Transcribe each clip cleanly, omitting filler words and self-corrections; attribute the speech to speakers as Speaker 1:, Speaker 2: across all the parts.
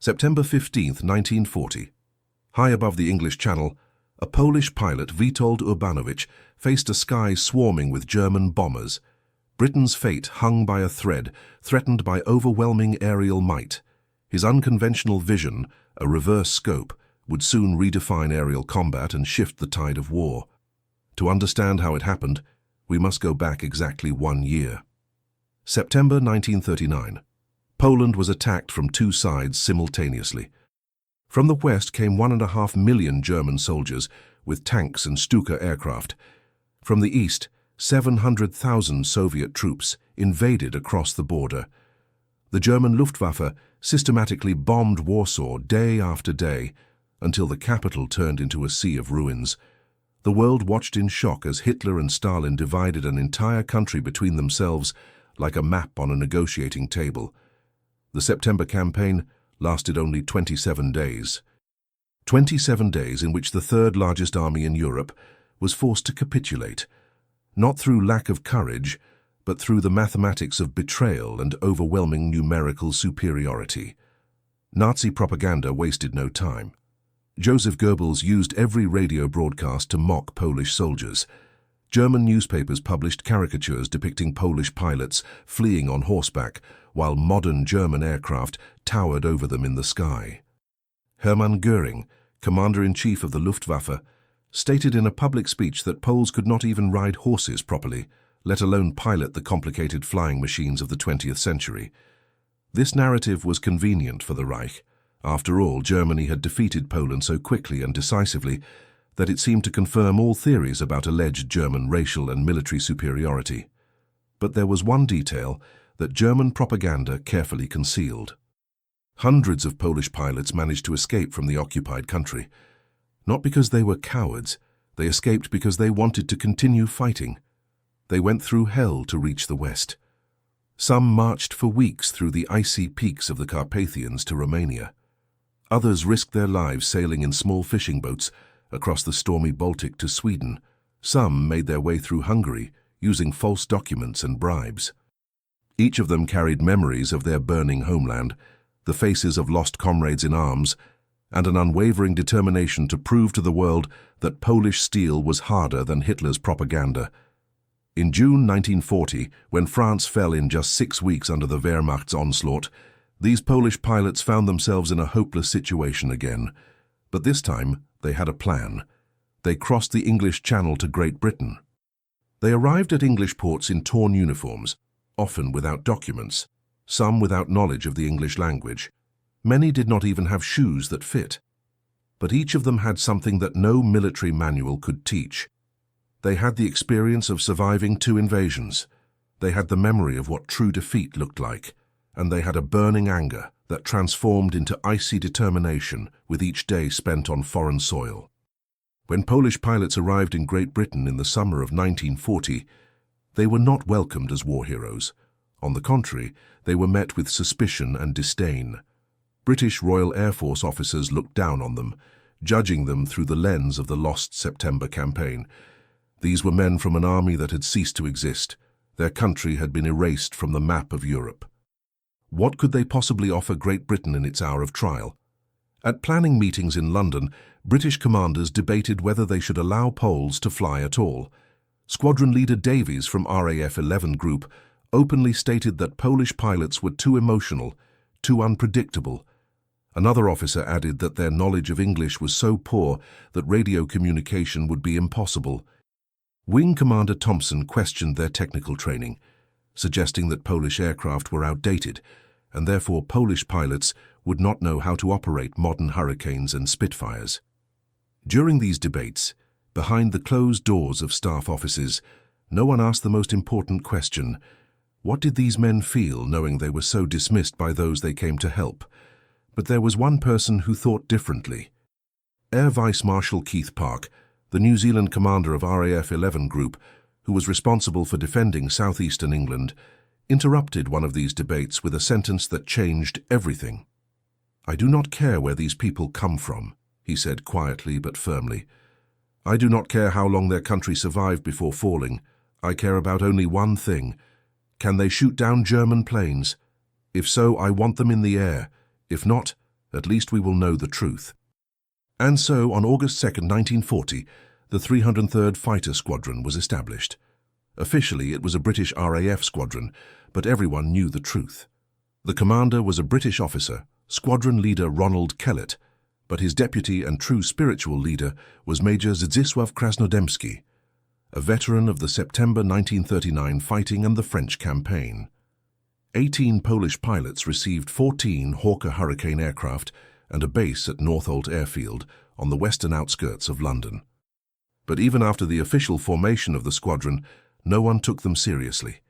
Speaker 1: September 15, 1940. High above the English Channel, a Polish pilot, Witold Urbanowicz, faced a sky swarming with German bombers. Britain's fate hung by a thread, threatened by overwhelming aerial might. His unconventional vision, a reverse scope, would soon redefine aerial combat and shift the tide of war. To understand how it happened, we must go back exactly 1 year. September 1939. Poland was attacked from two sides simultaneously. From the west came 1.5 million German soldiers with tanks and Stuka aircraft. From the east, 700,000 Soviet troops invaded across the border. The German Luftwaffe systematically bombed Warsaw day after day until the capital turned into a sea of ruins. The world watched in shock as Hitler and Stalin divided an entire country between themselves like a map on a negotiating table. The September campaign lasted only 27 days. 27 days in which the third largest army in Europe was forced to capitulate, not through lack of courage, but through the mathematics of betrayal and overwhelming numerical superiority. Nazi propaganda wasted no time. Joseph Goebbels used every radio broadcast to mock Polish soldiers. German newspapers published caricatures depicting Polish pilots fleeing on horseback, while modern German aircraft towered over them in the sky. Hermann Göring, commander-in-chief of the Luftwaffe, stated in a public speech that Poles could not even ride horses properly, let alone pilot the complicated flying machines of the 20th century. This narrative was convenient for the Reich. After all, Germany had defeated Poland so quickly and decisively that it seemed to confirm all theories about alleged German racial and military superiority. But there was one detail that German propaganda carefully concealed. Hundreds of Polish pilots managed to escape from the occupied country. Not because they were cowards, they escaped because they wanted to continue fighting. They went through hell to reach the west. Some marched for weeks through the icy peaks of the Carpathians to Romania. Others risked their lives sailing in small fishing boats across the stormy Baltic to Sweden. Some made their way through Hungary, using false documents and bribes. Each of them carried memories of their burning homeland, the faces of lost comrades in arms, and an unwavering determination to prove to the world that Polish steel was harder than Hitler's propaganda. In June 1940, when France fell in just 6 weeks under the Wehrmacht's onslaught, these Polish pilots found themselves in a hopeless situation again. But this time, they had a plan. They crossed the English Channel to Great Britain. They arrived at English ports in torn uniforms, often without documents, some without knowledge of the English language. Many did not even have shoes that fit. But each of them had something that no military manual could teach. They had the experience of surviving 2 invasions. They had the memory of what true defeat looked like, and they had a burning anger that transformed into icy determination with each day spent on foreign soil. When Polish pilots arrived in Great Britain in the summer of 1940, they were not welcomed as war heroes. On the contrary, they were met with suspicion and disdain. British Royal Air Force officers looked down on them, judging them through the lens of the lost September campaign. These were men from an army that had ceased to exist. Their country had been erased from the map of Europe. What could they possibly offer Great Britain in its hour of trial? At planning meetings in London, British commanders debated whether they should allow Poles to fly at all. Squadron leader Davies from RAF 11 Group openly stated that Polish pilots were too emotional, too unpredictable. Another officer added that their knowledge of English was so poor that radio communication would be impossible. Wing Commander Thompson questioned their technical training, suggesting that Polish aircraft were outdated, and therefore Polish pilots would not know how to operate modern Hurricanes and Spitfires. During these debates, behind the closed doors of staff offices, no one asked the most important question: what did these men feel knowing they were so dismissed by those they came to help? But there was one person who thought differently. Air Vice Marshal Keith Park, the New Zealand commander of RAF 11 Group, who was responsible for defending southeastern England, interrupted one of these debates with a sentence that changed everything. "I do not care where these people come from," he said quietly but firmly. "I do not care how long their country survived before falling. I care about only one thing. Can they shoot down German planes? If so, I want them in the air. If not, At least we will know the truth. And so, on August 2nd, 1940, the 303rd Fighter Squadron was established. Officially, it was a British RAF squadron, but everyone knew the truth. The commander was a British officer, squadron leader Witold Urbanowicz, but his deputy and true spiritual leader was Major Zdzisław Krasnodębski, a veteran of the September 1939 fighting and the French campaign. 18 Polish pilots received 14 Hawker Hurricane aircraft and a base at Northolt Airfield on the western outskirts of London. But even after the official formation of the squadron, no one took them seriously.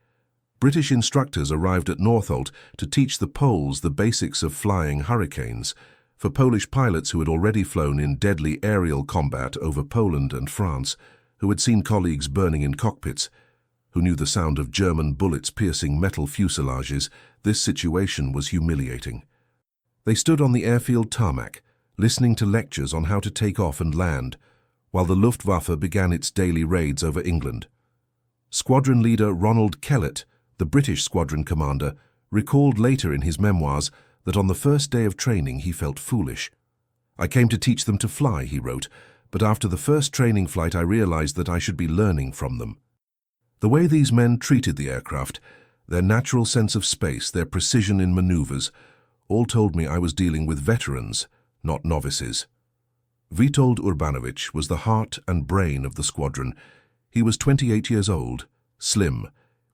Speaker 1: British instructors arrived at Northolt to teach the Poles the basics of flying Hurricanes for Polish pilots who had already flown in deadly aerial combat over Poland and France, who had seen colleagues burning in cockpits, who knew the sound of German bullets piercing metal fuselages. This situation was humiliating. They stood on the airfield tarmac, listening to lectures on how to take off and land, while the Luftwaffe began its daily raids over England. Squadron leader Witold Urbanowicz, the British squadron commander, recalled later in his memoirs that on the first day of training he felt foolish. "I came to teach them to fly," he wrote, "but after the first training flight I realized that I should be learning from them." The way these men treated the aircraft, their natural sense of space, their precision in maneuvers, all told me I was dealing with veterans, not novices. Witold Urbanowicz was the heart and brain of the squadron. He was 28 years old, slim,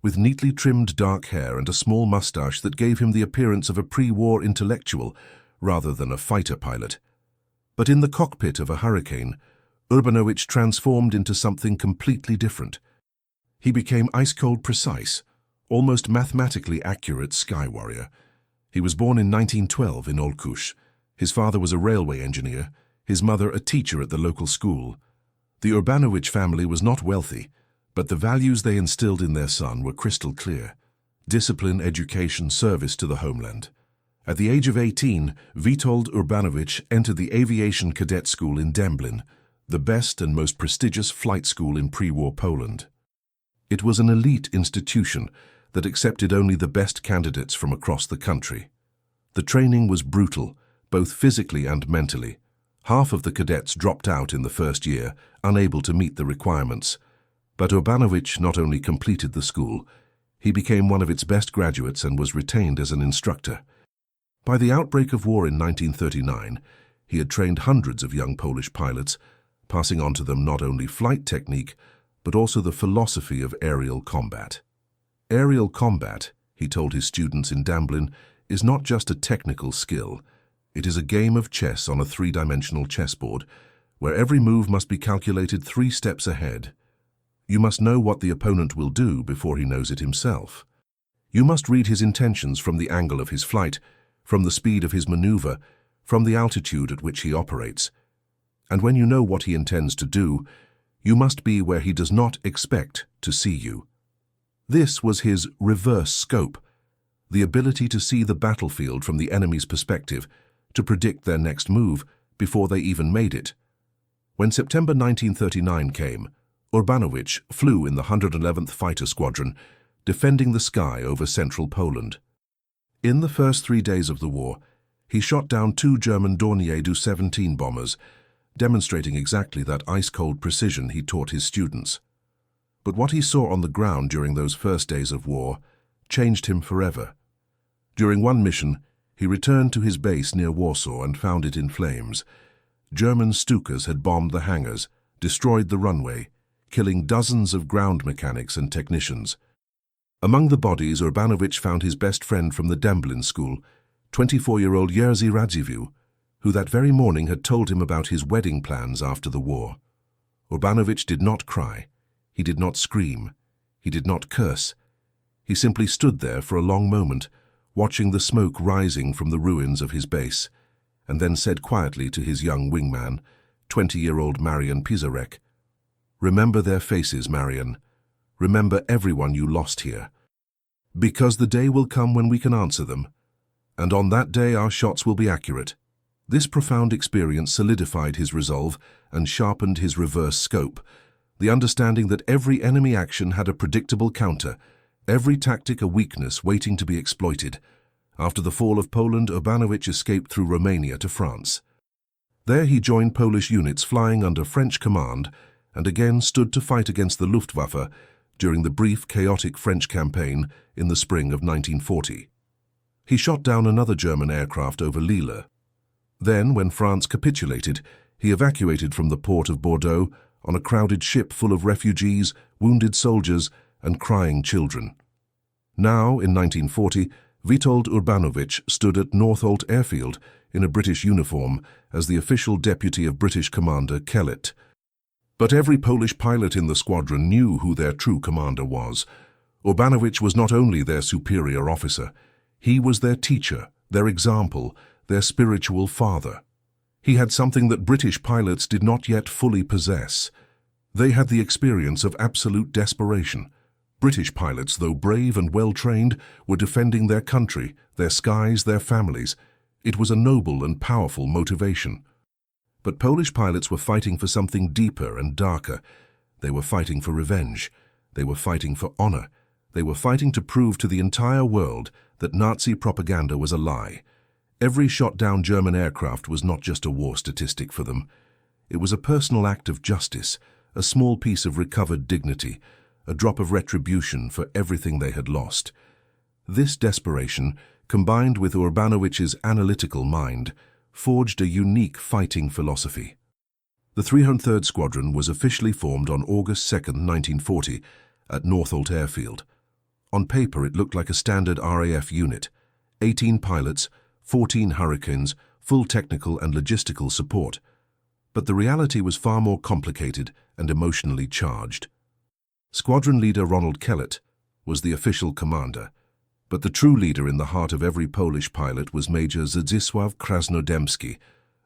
Speaker 1: with neatly trimmed dark hair and a small mustache that gave him the appearance of a pre-war intellectual rather than a fighter pilot. But in the cockpit of a Hurricane, Urbanowicz transformed into something completely different. He became ice-cold precise, almost mathematically accurate sky warrior. He was born in 1912 in Olkusz. His father was a railway engineer, his mother a teacher at the local school. The Urbanowicz family was not wealthy, but the values they instilled in their son were crystal clear: discipline, education, service to the homeland. At the age of 18, Witold Urbanowicz entered the Aviation Cadet School in Dęblin, the best and most prestigious flight school in pre-war Poland. It was an elite institution that accepted only the best candidates from across the country. The training was brutal, both physically and mentally. Half of the cadets dropped out in the first year, unable to meet the requirements. But Urbanowicz not only completed the school, he became one of its best graduates and was retained as an instructor. By the outbreak of war in 1939, he had trained hundreds of young Polish pilots, passing on to them not only flight technique, but also the philosophy of aerial combat. Aerial combat, he told his students in Dęblin, is not just a technical skill. It is a game of chess on a three-dimensional chessboard, where every move must be calculated 3 steps ahead. You must know what the opponent will do before he knows it himself. You must read his intentions from the angle of his flight, from the speed of his maneuver, from the altitude at which he operates. And when you know what he intends to do, you must be where he does not expect to see you. This was his reverse scope, the ability to see the battlefield from the enemy's perspective, to predict their next move before they even made it. When September 1939 came, Urbanowicz flew in the 111th Fighter Squadron, defending the sky over central Poland. In the first 3 days of the war, he shot down 2 German Dornier Do-17 bombers, demonstrating exactly that ice-cold precision he taught his students. But what he saw on the ground during those first days of war changed him forever. During one mission, he returned to his base near Warsaw and found it in flames. German Stukas had bombed the hangars, destroyed the runway, killing dozens of ground mechanics and technicians. Among the bodies, Urbanowicz found his best friend from the Dęblin school, 24-year-old Jerzy Radziwiłł, who that very morning had told him about his wedding plans after the war. Urbanowicz did not cry. He did not scream. He did not curse. He simply stood there for a long moment, watching the smoke rising from the ruins of his base, and then said quietly to his young wingman, 20-year-old Marian Pizarek, "Remember their faces, Marian. Remember everyone you lost here. Because the day will come when we can answer them, and on that day our shots will be accurate." This profound experience solidified his resolve and sharpened his reverse scope, the understanding that every enemy action had a predictable counter, every tactic a weakness waiting to be exploited, After the fall of Poland, Urbanowicz escaped through Romania to France. There he joined Polish units flying under French command and again stood to fight against the Luftwaffe during the brief, chaotic French campaign in the spring of 1940. He shot down another German aircraft over Lille. Then, when France capitulated, he evacuated from the port of Bordeaux on a crowded ship full of refugees, wounded soldiers, and crying children. Now, in 1940, Witold Urbanowicz stood at Northolt Airfield in a British uniform as the official deputy of British commander Kellett. But every Polish pilot in the squadron knew who their true commander was. Urbanowicz was not only their superior officer, he was their teacher, their example, their spiritual father. He had something that British pilots did not yet fully possess. They had the experience of absolute desperation. British pilots, though brave and well-trained, were defending their country, their skies, their families. It was a noble and powerful motivation. But Polish pilots were fighting for something deeper and darker. They were fighting for revenge. They were fighting for honor. They were fighting to prove to the entire world that Nazi propaganda was a lie. Every shot-down German aircraft was not just a war statistic for them. It was a personal act of justice, a small piece of recovered dignity, a drop of retribution for everything they had lost. This desperation, combined with Urbanowicz's analytical mind, forged a unique fighting philosophy. The 303rd Squadron was officially formed on August 2, 1940, at Northolt Airfield. On paper, it looked like a standard RAF unit: 18 pilots, 14 Hurricanes, full technical and logistical support. But the reality was far more complicated and emotionally charged. Squadron leader Ronald Kellett was the official commander, but the true leader in the heart of every Polish pilot was Major Zdzisław Krasnodębski,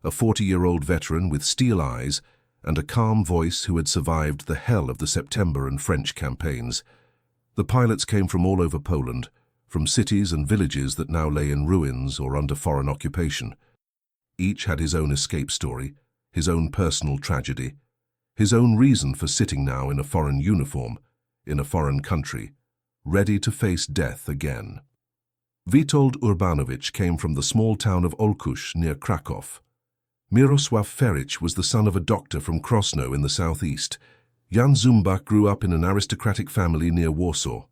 Speaker 1: a 40-year-old veteran with steel eyes and a calm voice who had survived the hell of the September and French campaigns. The pilots came from all over Poland, from cities and villages that now lay in ruins or under foreign occupation. Each had his own escape story, his own personal tragedy, his own reason for sitting now in a foreign uniform, in a foreign country, ready to face death again. Witold Urbanowicz came from the small town of Olkusz near Kraków. Mirosław Ferich was the son of a doctor from Krosno in the southeast. Jan Zumbach grew up in an aristocratic family near Warsaw.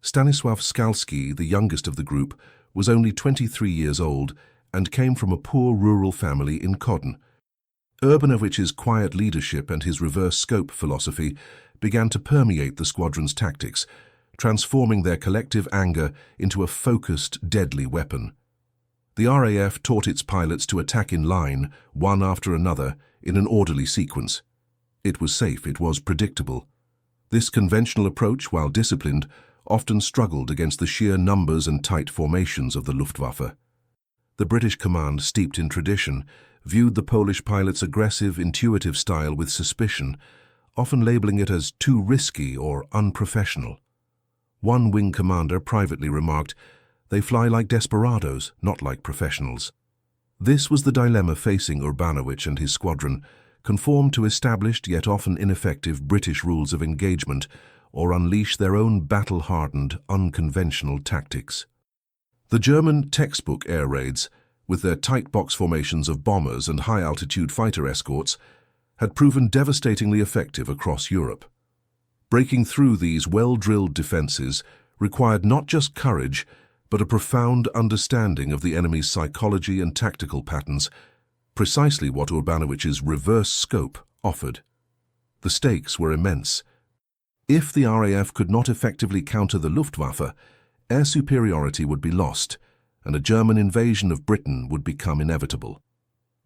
Speaker 1: Stanisław Skalski, the youngest of the group, was only 23 years old and came from a poor rural family in Kodyn. Urbanowicz's quiet leadership and his reverse scope philosophy began to permeate the squadron's tactics, transforming their collective anger into a focused, deadly weapon. The RAF taught its pilots to attack in line, one after another, in an orderly sequence. It was safe, it was predictable. This conventional approach, while disciplined, often struggled against the sheer numbers and tight formations of the Luftwaffe. The British command, steeped in tradition, viewed the Polish pilots' aggressive, intuitive style with suspicion, often labeling it as too risky or unprofessional. One wing commander privately remarked, "They fly like desperados, not like professionals." This was the dilemma facing Urbanowicz and his squadron: conform to established yet often ineffective British rules of engagement, or unleash their own battle-hardened, unconventional tactics. The German textbook air raids, with their tight box formations of bombers and high-altitude fighter escorts, had proven devastatingly effective across Europe. Breaking through these well-drilled defenses required not just courage, but a profound understanding of the enemy's psychology and tactical patterns, precisely what Urbanowicz's reverse scope offered. The stakes were immense. If the RAF could not effectively counter the Luftwaffe, air superiority would be lost, and a German invasion of Britain would become inevitable.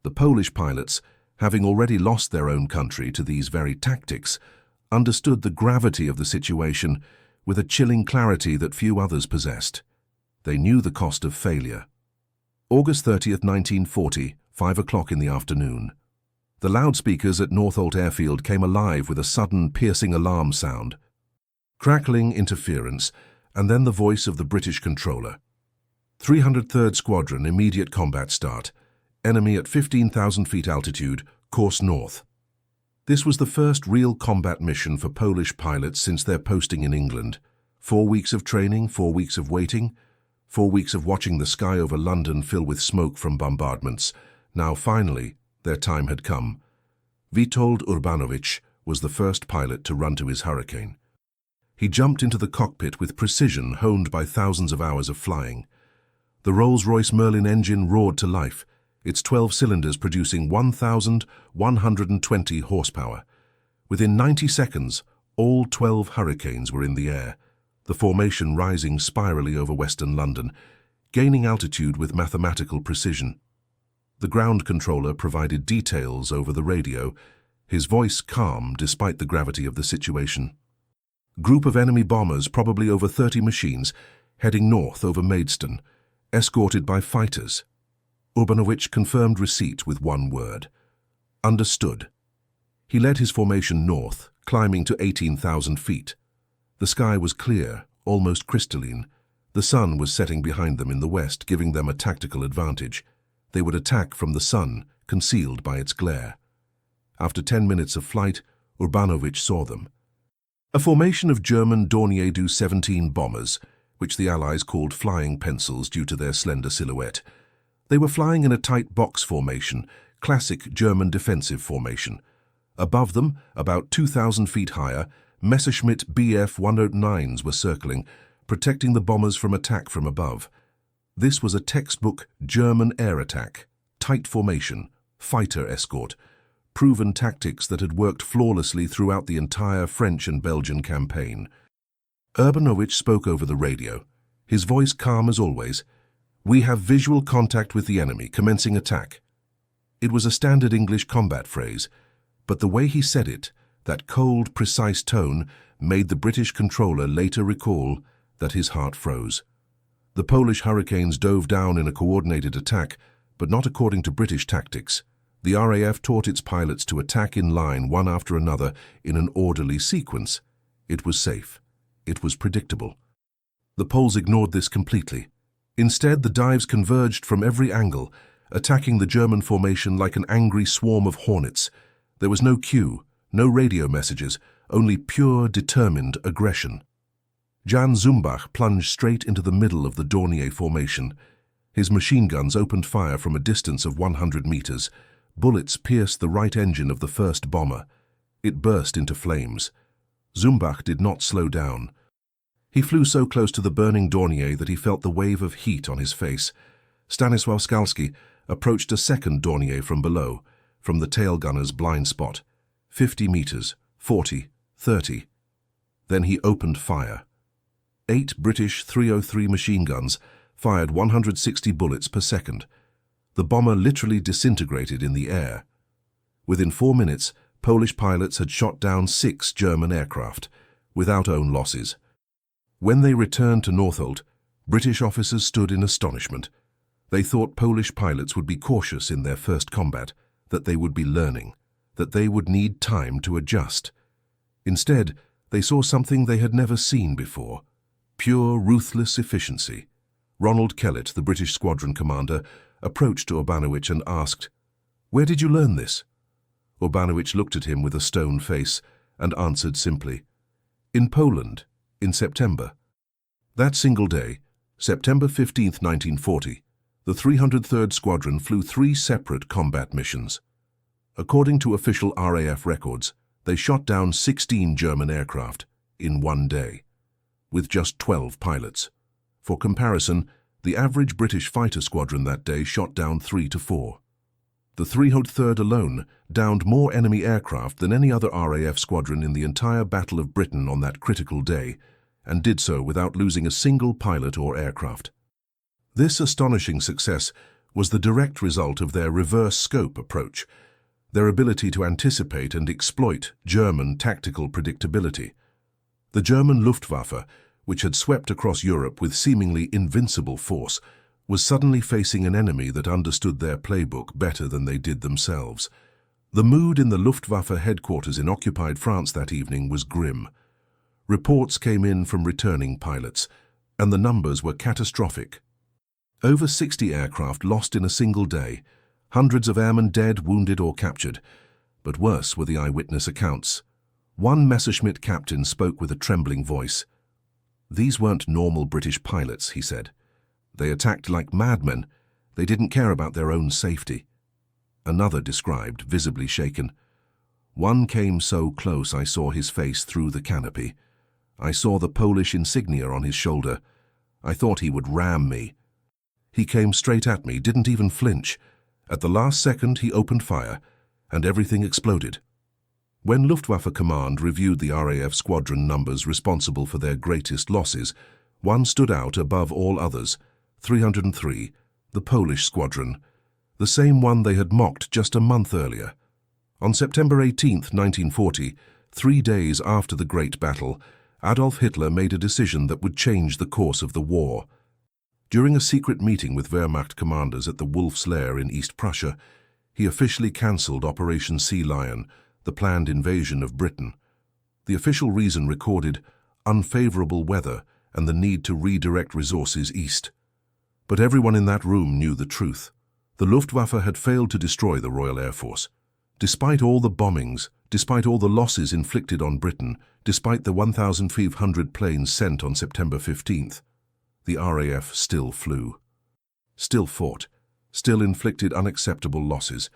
Speaker 1: The Polish pilots, having already lost their own country to these very tactics, understood the gravity of the situation with a chilling clarity that few others possessed. They knew the cost of failure. August 30th, 1940, 5 o'clock in the afternoon. The loudspeakers at Northolt Airfield came alive with a sudden, piercing alarm sound. Crackling interference, and then the voice of the British controller. 303rd Squadron, immediate combat start. Enemy at 15,000 feet altitude, course north. This was the first real combat mission for Polish pilots since their posting in England. 4 weeks of training, 4 weeks of waiting. 4 weeks of watching the sky over London fill with smoke from bombardments. Now, finally, their time had come. Witold Urbanowicz was the first pilot to run to his Hurricane. He jumped into the cockpit with precision honed by thousands of hours of flying. The Rolls-Royce Merlin engine roared to life, its 12 cylinders producing 1,120 horsepower. Within 90 seconds, all 12 Hurricanes were in the air, the formation rising spirally over western London, gaining altitude with mathematical precision. The ground controller provided details over the radio, his voice calm despite the gravity of the situation. Group of enemy bombers, probably over 30 machines, heading north over Maidstone, escorted by fighters. Urbanowicz confirmed receipt with one word: understood. He led his formation north, climbing to 18,000 feet. The sky was clear, almost crystalline. The sun was setting behind them in the west, giving them a tactical advantage. They would attack from the sun, concealed by its glare. After 10 minutes of flight, Urbanowicz saw them. A formation of German Dornier Do 17 bombers, which the Allies called flying pencils due to their slender silhouette. They were flying in a tight box formation, classic German defensive formation. Above them, about 2,000 feet higher, Messerschmitt Bf-109s were circling, protecting the bombers from attack from above. This was a textbook German air attack, tight formation, fighter escort, proven tactics that had worked flawlessly throughout the entire French and Belgian campaign. Urbanowicz spoke over the radio, his voice calm as always. "We have visual contact with the enemy, commencing attack." It was a standard English combat phrase, but the way he said it, that cold, precise tone, made the British controller later recall that his heart froze. The Polish Hurricanes dove down in a coordinated attack, but not according to British tactics. The RAF taught its pilots to attack in line, one after another, in an orderly sequence. It was safe. It was predictable. The Poles ignored this completely. Instead, the dives converged from every angle, attacking the German formation like an angry swarm of hornets. There was no cue, no radio messages, only pure, determined aggression. Jan Zumbach plunged straight into the middle of the Dornier formation. His machine guns opened fire from a distance of 100 meters. Bullets pierced the right engine of the first bomber. It burst into flames. Zumbach did not slow down. He flew so close to the burning Dornier that he felt the wave of heat on his face. Stanisław Skalski approached a second Dornier from below, from the tail gunner's blind spot. 50 meters, 40, 30. Then he opened fire. 8 British 303 machine guns fired 160 bullets per second. The bomber literally disintegrated in the air. Within 4 minutes, Polish pilots had shot down 6 German aircraft, without own losses. When they returned to Northolt, British officers stood in astonishment. They thought Polish pilots would be cautious in their first combat, that they would be learning, that they would need time to adjust. Instead, they saw something they had never seen before: pure, ruthless efficiency. Ronald Kellett, the British squadron commander, approached Urbanowicz and asked, "Where did you learn this?" Urbanowicz looked at him with a stone face and answered simply, "In Poland, in September." That single day, September 15, 1940, the 303rd Squadron flew 3 separate combat missions. According to official RAF records, they shot down 16 German aircraft in one day, with just 12 pilots. For comparison, the average British fighter squadron that day shot down 3 to 4. The 303rd alone downed more enemy aircraft than any other RAF squadron in the entire Battle of Britain on that critical day, and did so without losing a single pilot or aircraft. This astonishing success was the direct result of their reverse scope approach, their ability to anticipate and exploit German tactical predictability. The German Luftwaffe, which had swept across Europe with seemingly invincible force, was suddenly facing an enemy that understood their playbook better than they did themselves. The mood in the Luftwaffe headquarters in occupied France that evening was grim. Reports came in from returning pilots, and the numbers were catastrophic. Over 60 aircraft lost in a single day, hundreds of airmen dead, wounded, or captured. But worse were the eyewitness accounts. One Messerschmitt captain spoke with a trembling voice. "These weren't normal British pilots," he said. They attacked like madmen. They didn't care about their own safety. Another described, visibly shaken. One came so close I saw his face through the canopy. I saw the Polish insignia on his shoulder. I thought he would ram me. He came straight at me, didn't even flinch. At the last second, he opened fire, and everything exploded. When Luftwaffe Command reviewed the RAF squadron numbers responsible for their greatest losses, one stood out above all others, 303, the Polish squadron, the same one they had mocked just a month earlier. On September 18, 1940, 3 days after the Great Battle, Adolf Hitler made a decision that would change the course of the war. During a secret meeting with Wehrmacht commanders at the Wolf's Lair in East Prussia, he officially cancelled Operation Sea Lion, the planned invasion of Britain. The official reason recorded unfavourable weather and the need to redirect resources east. But everyone in that room knew the truth. The Luftwaffe had failed to destroy the Royal Air Force. Despite all the bombings, despite all the losses inflicted on Britain, despite the 1,500 planes sent on September 15th, the RAF still flew, still fought, still inflicted unacceptable losses,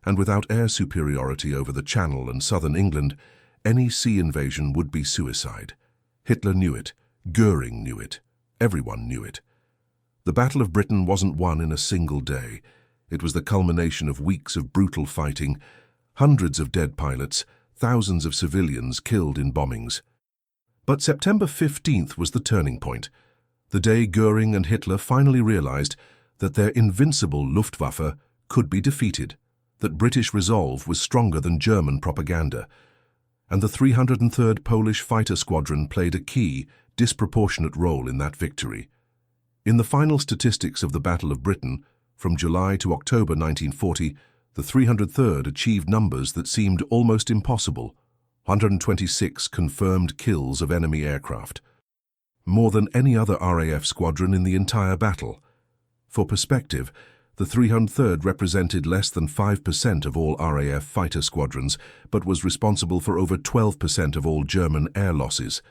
Speaker 1: and without air superiority over the Channel and southern England, any sea invasion would be suicide. Hitler knew it, Goering knew it, everyone knew it. The Battle of Britain wasn't won in a single day. It was the culmination of weeks of brutal fighting, hundreds of dead pilots, thousands of civilians killed in bombings. But September 15th was the turning point. The day Goering and Hitler finally realized that their invincible Luftwaffe could be defeated, that British resolve was stronger than German propaganda, and the 303rd Polish Fighter Squadron played a key, disproportionate role in that victory. In the final statistics of the Battle of Britain, from July to October 1940, the 303rd achieved numbers that seemed almost impossible: 126 confirmed kills of enemy aircraft, more than any other RAF squadron in the entire battle. For perspective, the 303rd represented less than 5% of all RAF fighter squadrons, but was responsible for over 12% of all German air losses.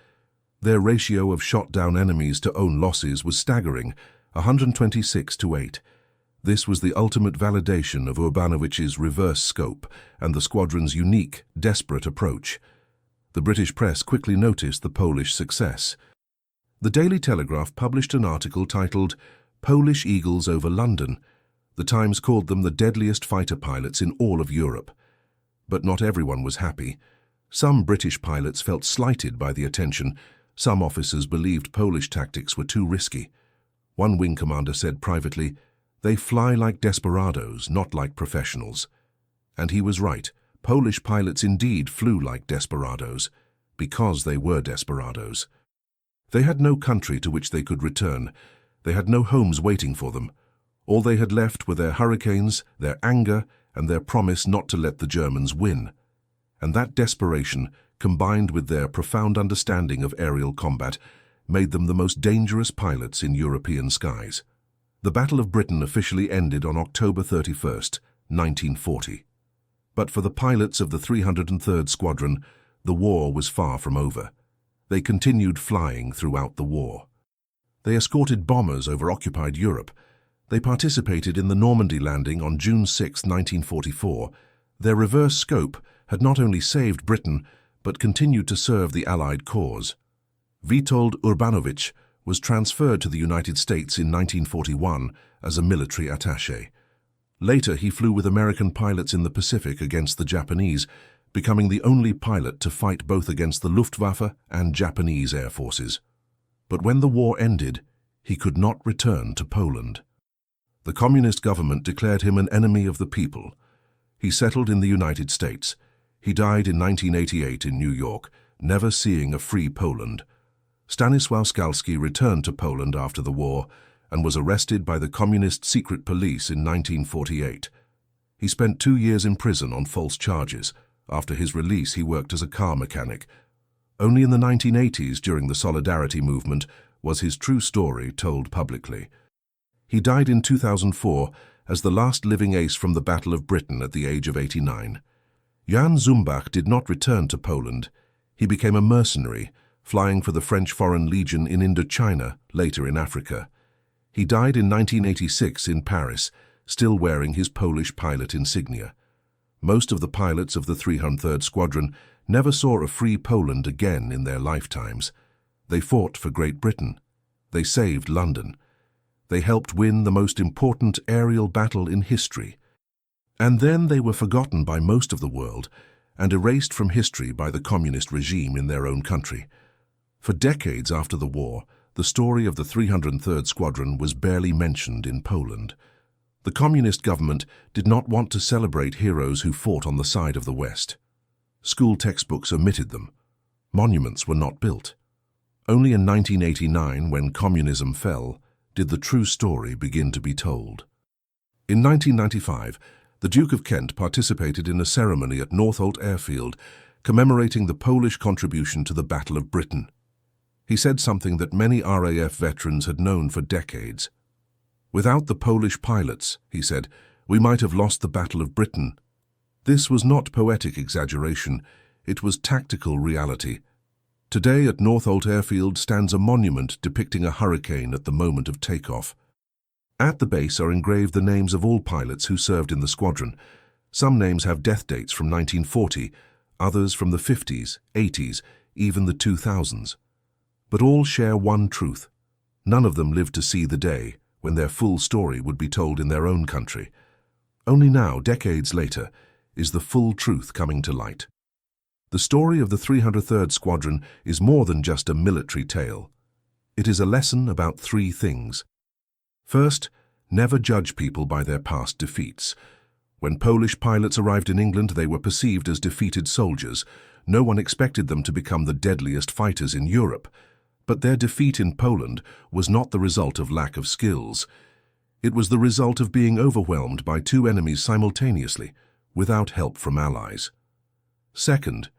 Speaker 1: Their ratio of shot-down enemies to own losses was staggering, 126-8. This was the ultimate validation of Urbanowicz's reverse scope and the squadron's unique, desperate approach. The British press quickly noticed the Polish success. The Daily Telegraph published an article titled "Polish Eagles over London." The Times called them the deadliest fighter pilots in all of Europe. But not everyone was happy. Some British pilots felt slighted by the attention. Some officers believed Polish tactics were too risky. One wing commander said privately, "They fly like desperados, not like professionals." And he was right. Polish pilots indeed flew like desperados, because they were desperados. They had no country to which they could return. They had no homes waiting for them. All they had left were their hurricanes, their anger, and their promise not to let the Germans win. And that desperation, combined with their profound understanding of aerial combat, made them the most dangerous pilots in European skies. The Battle of Britain officially ended on October 31st, 1940. But for the pilots of the 303rd Squadron, the war was far from over. They continued flying throughout the war. They escorted bombers over occupied Europe. They participated in the Normandy landing on June 6, 1944. Their reverse scope had not only saved Britain, but continued to serve the Allied cause. Witold Urbanowicz was transferred to the United States in 1941 as a military attaché. Later, he flew with American pilots in the Pacific against the Japanese, becoming the only pilot to fight both against the Luftwaffe and Japanese air forces. But when the war ended, he could not return to Poland. The communist government declared him an enemy of the people. He settled in the United States. He died in 1988 in New York, never seeing a free Poland. Stanisław Skalski returned to Poland after the war and was arrested by the Communist secret police in 1948. He spent 2 years in prison on false charges. After his release, he worked as a car mechanic. Only in the 1980s, during the Solidarity movement, was his true story told publicly. He died in 2004 as the last living ace from the Battle of Britain at the age of 89. Jan Zumbach did not return to Poland. He became a mercenary, flying for the French Foreign Legion in Indochina, later in Africa. He died in 1986 in Paris, still wearing his Polish pilot insignia. Most of the pilots of the 303rd Squadron never saw a free Poland again in their lifetimes. They fought for Great Britain. They saved London. They helped win the most important aerial battle in history. And then they were forgotten by most of the world and erased from history by the communist regime in their own country. For decades after the war, the story of the 303rd Squadron was barely mentioned in Poland. The communist government did not want to celebrate heroes who fought on the side of the West. School textbooks omitted them. Monuments were not built. Only in 1989, when communism fell, did the true story begin to be told. In 1995, the Duke of Kent participated in a ceremony at Northolt Airfield commemorating the Polish contribution to the Battle of Britain. He said something that many RAF veterans had known for decades. "Without the Polish pilots," he said, "we might have lost the Battle of Britain." This was not poetic exaggeration, it was tactical reality. Today at Northolt Airfield stands a monument depicting a hurricane at the moment of takeoff. At the base are engraved the names of all pilots who served in the squadron. Some names have death dates from 1940, others from the 50s, 80s, even the 2000s. But all share one truth. None of them lived to see the day when their full story would be told in their own country. Only now, decades later, is the full truth coming to light. The story of the 303rd Squadron is more than just a military tale. It is a lesson about three things. First, never judge people by their past defeats. When Polish pilots arrived in England, they were perceived as defeated soldiers. No one expected them to become the deadliest fighters in Europe. But their defeat in Poland was not the result of lack of skills. It was the result of being overwhelmed by two enemies simultaneously, without help from allies. Second,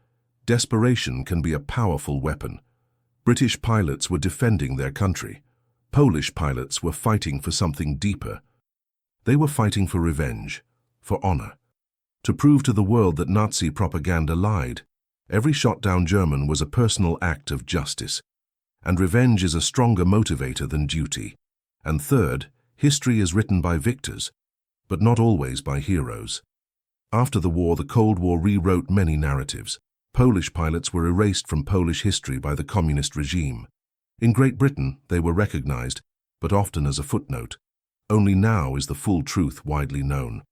Speaker 1: desperation can be a powerful weapon. British pilots were defending their country. Polish pilots were fighting for something deeper. They were fighting for revenge, for honor, to prove to the world that Nazi propaganda lied. Every shot-down German was a personal act of justice, and revenge is a stronger motivator than duty. And third, history is written by victors, but not always by heroes. After the war, the Cold War rewrote many narratives. Polish pilots were erased from Polish history by the communist regime. In Great Britain, they were recognized, but often as a footnote. Only now is the full truth widely known.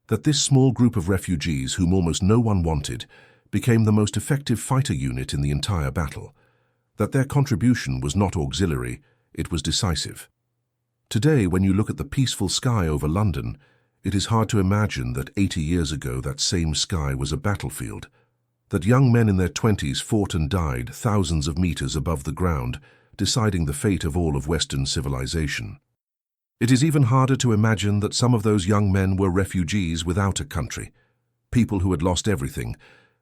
Speaker 1: That this small group of refugees, whom almost no one wanted, became the most effective fighter unit in the entire battle. That their contribution was not auxiliary, it was decisive. Today, when you look at the peaceful sky over London, it is hard to imagine that 80 years ago that same sky was a battlefield. That young men in their 20s fought and died thousands of meters above the ground, deciding the fate of all of Western civilization. It is even harder to imagine that some of those young men were refugees without a country, people who had lost everything,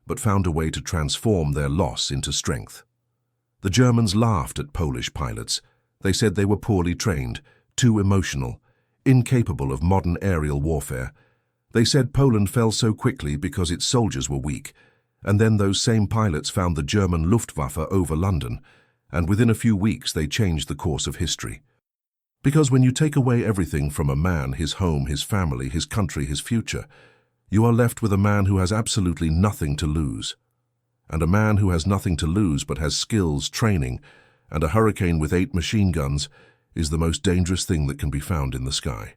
Speaker 1: but found a way to transform their loss into strength. The Germans laughed at Polish pilots. They said they were poorly trained, too emotional, incapable of modern aerial warfare. They said Poland fell so quickly because its soldiers were weak. And then those same pilots found the German Luftwaffe over London, and within a few weeks they changed the course of history. Because when you take away everything from a man, his home, his family, his country, his future, you are left with a man who has absolutely nothing to lose. And a man who has nothing to lose but has skills, training, and a hurricane with 8 machine guns is the most dangerous thing that can be found in the sky.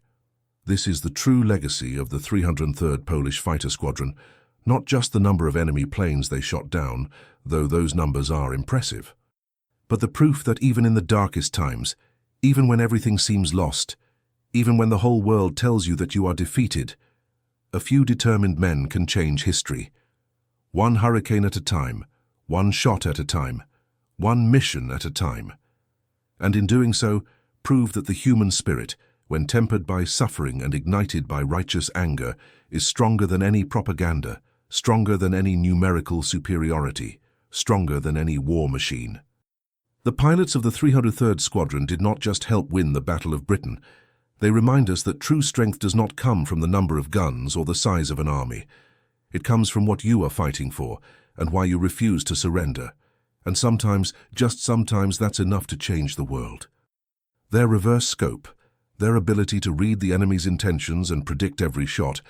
Speaker 1: This is the true legacy of the 303rd Polish Fighter Squadron, not just the number of enemy planes they shot down, though those numbers are impressive, but the proof that even in the darkest times, even when everything seems lost, even when the whole world tells you that you are defeated, a few determined men can change history. One hurricane at a time, one shot at a time, one mission at a time. And in doing so, prove that the human spirit, when tempered by suffering and ignited by righteous anger, is stronger than any propaganda, stronger than any numerical superiority, stronger than any war machine. The pilots of the 303rd Squadron did not just help win the Battle of Britain. They remind us that true strength does not come from the number of guns or the size of an army. It comes from what you are fighting for and why you refuse to surrender. And sometimes, just sometimes, that's enough to change the world. Their reverse scope, their ability to read the enemy's intentions and predict every shot,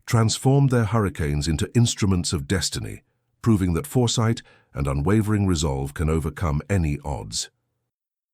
Speaker 1: transformed their Hurricanes into instruments of destiny, proving that foresight and unwavering resolve can overcome any odds.